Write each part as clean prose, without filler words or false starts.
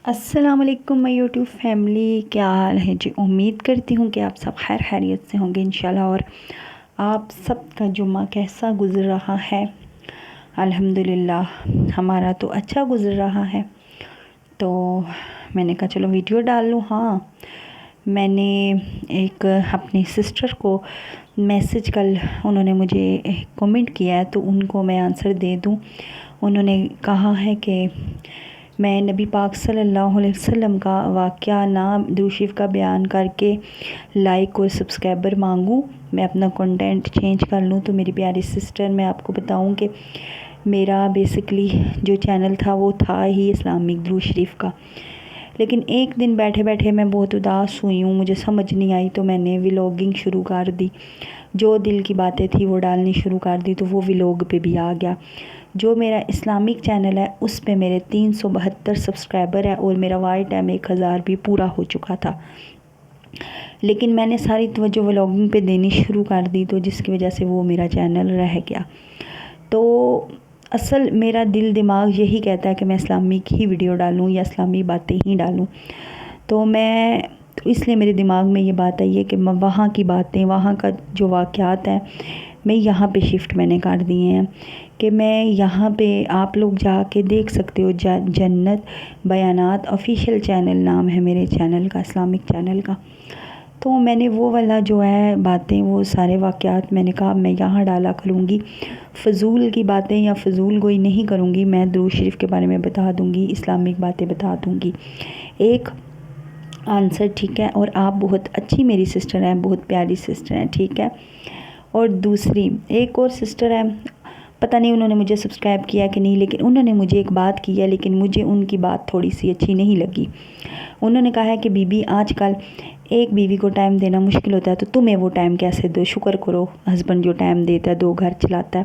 السلام علیکم میں یوٹیوب فیملی، کیا حال ہے جی؟ امید کرتی ہوں کہ آپ سب خیر خیریت سے ہوں گے انشاءاللہ، اور آپ سب کا جمعہ کیسا گزر رہا ہے؟ الحمدللہ ہمارا تو اچھا گزر رہا ہے۔ تو میں نے کہا چلو ویڈیو ڈال لوں۔ ہاں، میں نے ایک اپنی سسٹر کو میسج کل انہوں نے مجھے کومنٹ کیا ہے تو ان کو میں آنسر دے دوں۔ انہوں نے کہا ہے کہ میں نبی پاک صلی اللہ علیہ وسلم کا واقعہ نام درود شریف کا بیان کر کے لائک اور سبسکرائبر مانگوں، میں اپنا کنٹینٹ چینج کر لوں۔ تو میری پیاری سسٹر، میں آپ کو بتاؤں کہ میرا بیسکلی جو چینل تھا وہ تھا ہی اسلامک درود شریف کا، لیکن ایک دن بیٹھے بیٹھے میں بہت اداس ہوئی ہوں، مجھے سمجھ نہیں آئی تو میں نے ولاگنگ شروع کر دی۔ جو دل کی باتیں تھی وہ ڈالنی شروع کر دی تو وہ ولاگ پہ بھی آ گیا۔ جو میرا اسلامک چینل ہے اس پہ میرے 372 سبسکرائبر ہے اور میرا وائی ٹائم 1000 بھی پورا ہو چکا تھا، لیکن میں نے ساری توجہ ولاگنگ پہ دینی شروع کر دی تو جس کی وجہ سے وہ میرا چینل رہ گیا۔ تو اصل میرا دل دماغ یہی کہتا ہے کہ میں اسلامک ہی ویڈیو ڈالوں یا اسلامی باتیں ہی ڈالوں، تو اس لیے میرے دماغ میں یہ بات آئی ہے کہ وہاں کی باتیں، وہاں کا جو واقعات ہیں میں یہاں پہ شفٹ میں نے کر دیے ہیں کہ میں یہاں پہ آپ لوگ جا کے دیکھ سکتے ہو۔ جنت بیانات آفیشیل چینل نام ہے میرے چینل کا، اسلامک چینل کا۔ تو میں نے وہ والا جو ہے باتیں، وہ سارے واقعات میں نے کہا میں یہاں ڈالا کروں گی، فضول کی باتیں یا فضول گوئی نہیں کروں گی، میں درود شریف کے بارے میں بتا دوں گی، اسلامک باتیں بتا دوں گی۔ ایک آنسر، ٹھیک ہے، اور آپ بہت اچھی میری سسٹر ہیں، بہت پیاری سسٹر ہیں، ٹھیک ہے۔ اور دوسری ایک اور سسٹر ہے، پتہ نہیں انہوں نے مجھے سبسکرائب کیا کہ نہیں، لیکن انہوں نے مجھے ایک بات کی ہے، لیکن مجھے ان کی بات تھوڑی سی اچھی نہیں لگی۔ انہوں نے کہا ہے کہ بی بی آج کل ایک بیوی کو ٹائم دینا مشکل ہوتا ہے تو تمہیں وہ ٹائم کیسے دو؟ شکر کرو ہسبینڈ جو ٹائم دیتا ہے، 2 گھر چلاتا ہے۔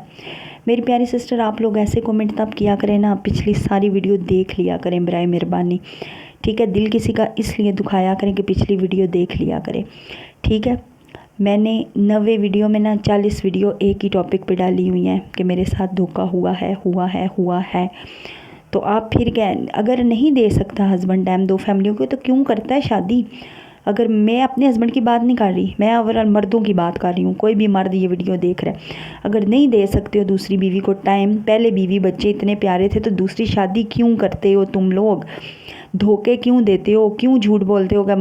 میری پیاری سسٹر، آپ لوگ ایسے کومنٹ تب کیا کریں نا، پچھلی ساری ویڈیو دیکھ لیا کریں برائے مہربانی، ٹھیک ہے؟ دل کسی کا اس لیے دکھایا کریں کہ پچھلی ویڈیو دیکھ لیا کریں، ٹھیک ہے؟ میں نے 90 ویڈیو میں 40 ویڈیو ایک ہی ٹاپک پہ ڈالی ہوئی ہیں کہ میرے ساتھ دھوکہ ہوا ہے۔ تو آپ پھر کیا، اگر نہیں دے سکتا ہسبینڈ ٹائم 2 فیملیوں کو تو کیوں کرتا ہے شادی؟ اگر میں اپنے ہسبینڈ کی بات نہیں کر رہی، میں اوورال مردوں کی بات کر رہی ہوں، کوئی بھی مرد یہ ویڈیو دیکھ رہا ہے، اگر نہیں دے سکتے ہو دوسری بیوی کو ٹائم، پہلے بیوی بچے اتنے پیارے تھے تو دوسری شادی کیوں کرتے ہو تم لوگ؟ دھوکے کیوں دیتے ہو؟ کیوں جھوٹ بولتے ہو کہ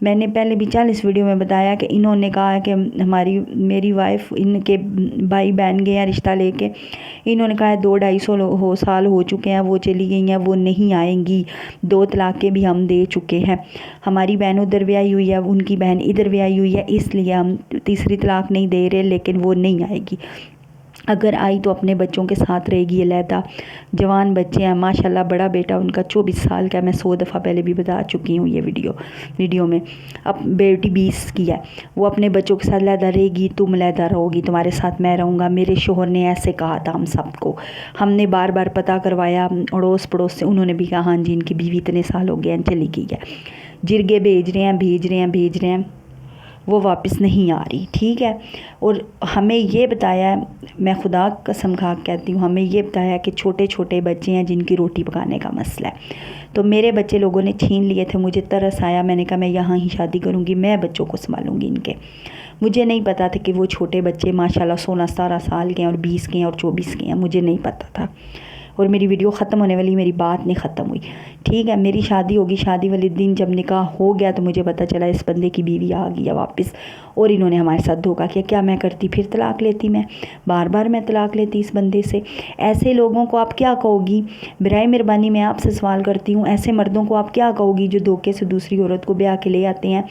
میں نے پہلے بھی 40 ویڈیو میں بتایا کہ انہوں نے کہا ہے کہ میری وائف، ان کے بھائی بہن گئے ہیں رشتہ لے کے، انہوں نے کہا ہے 2-2.5 سال ہو چکے ہیں، وہ چلی گئی ہیں، وہ نہیں آئیں گی، 2 طلاقیں بھی ہم دے چکے ہیں، ہماری بہن ادھر بیاہی ہوئی ہے، ان کی بہن ادھر بیاہی ہوئی ہے، اس لیے ہم تیسری طلاق نہیں دے رہے، لیکن وہ نہیں آئے گی، اگر آئی تو اپنے بچوں کے ساتھ رہے گی علیحدہ۔ جوان بچے ہیں ماشاءاللہ، بڑا بیٹا ان کا 24 سال کا ہے، میں 100 دفعہ پہلے بھی بتا چکی ہوں یہ ویڈیو میں۔ اب بیٹی 20 کی ہے، وہ اپنے بچوں کے ساتھ علیحدہ رہے گی، تم علیحدہ رہو گی، تمہارے ساتھ میں رہوں گا۔ میرے شوہر نے ایسے کہا تھا ہم سب کو، ہم نے بار بار پتہ کروایا اڑوس پڑوس سے، انہوں نے بھی کہا ہاں جی ان کی بیوی اتنے سال ہو گئے ہیں، چلی گئی ہے، جرگے بھیج رہے ہیں، وہ واپس نہیں آ رہی، ٹھیک ہے؟ اور ہمیں یہ بتایا ہے، میں خدا قسم کھا کے کہتی ہوں، ہمیں یہ بتایا کہ چھوٹے چھوٹے بچے ہیں جن کی روٹی پکانے کا مسئلہ ہے، تو میرے بچے لوگوں نے چھین لیے تھے، مجھے ترس آیا، میں نے کہا میں یہاں ہی شادی کروں گی، میں بچوں کو سنبھالوں گی ان کے۔ مجھے نہیں پتا تھا کہ وہ چھوٹے بچے ماشاءاللہ 16-17 سال کے ہیں اور 20 کے ہیں اور 24 کے ہیں، مجھے نہیں پتا تھا، اور میری ویڈیو ختم ہونے والی، میری بات نہیں ختم ہوئی، ٹھیک ہے؟ میری شادی ہوگی، شادی والے دن جب نکاح ہو گیا تو مجھے پتہ چلا اس بندے کی بیوی آ گئی ہے واپس، اور انہوں نے ہمارے ساتھ دھوکہ کیا۔ کیا میں کرتی؟ پھر طلاق لیتی، میں بار میں طلاق لیتی اس بندے سے۔ ایسے لوگوں کو آپ کیا کہو گی؟ برائے مہربانی میں آپ سے سوال کرتی ہوں، ایسے مردوں کو آپ کیا کہو گی جو دھوکے سے دوسری عورت کو بیاہ کے لے آتے ہیں؟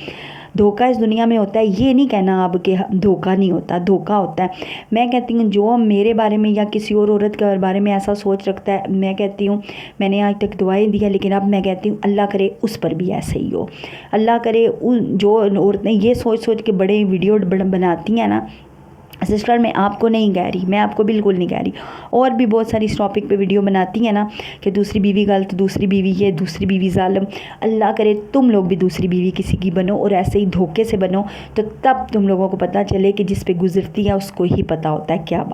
دھوکہ اس دنیا میں ہوتا ہے، یہ نہیں کہنا اب کہ دھوکہ نہیں ہوتا، دھوکہ ہوتا ہے۔ میں کہتی ہوں جو میرے بارے میں یا کسی اور عورت کے بارے میں ایسا سوچ رکھتا ہے، میں کہتی ہوں، میں نے آج تک دعائیں دی ہیں، لیکن اب میں کہتی ہوں اللہ کرے اس پر بھی ایسے ہی ہو، اللہ کرے جو عورتیں یہ سوچ کے بڑے ویڈیو بناتی ہیں نا، سسٹر میں آپ کو نہیں کہہ رہی، میں آپ کو بالکل نہیں کہہ رہی، اور بھی بہت ساری اس ٹاپک پہ ویڈیو بناتی ہیں نا کہ دوسری بیوی غلط، دوسری بیوی یہ، دوسری بیوی ظالم، اللہ کرے تم لوگ بھی دوسری بیوی کسی کی بنو اور ایسے ہی دھوکے سے بنو، تو تب تم لوگوں کو پتہ چلے کہ جس پہ گزرتی ہے اس کو ہی پتہ ہوتا ہے کیا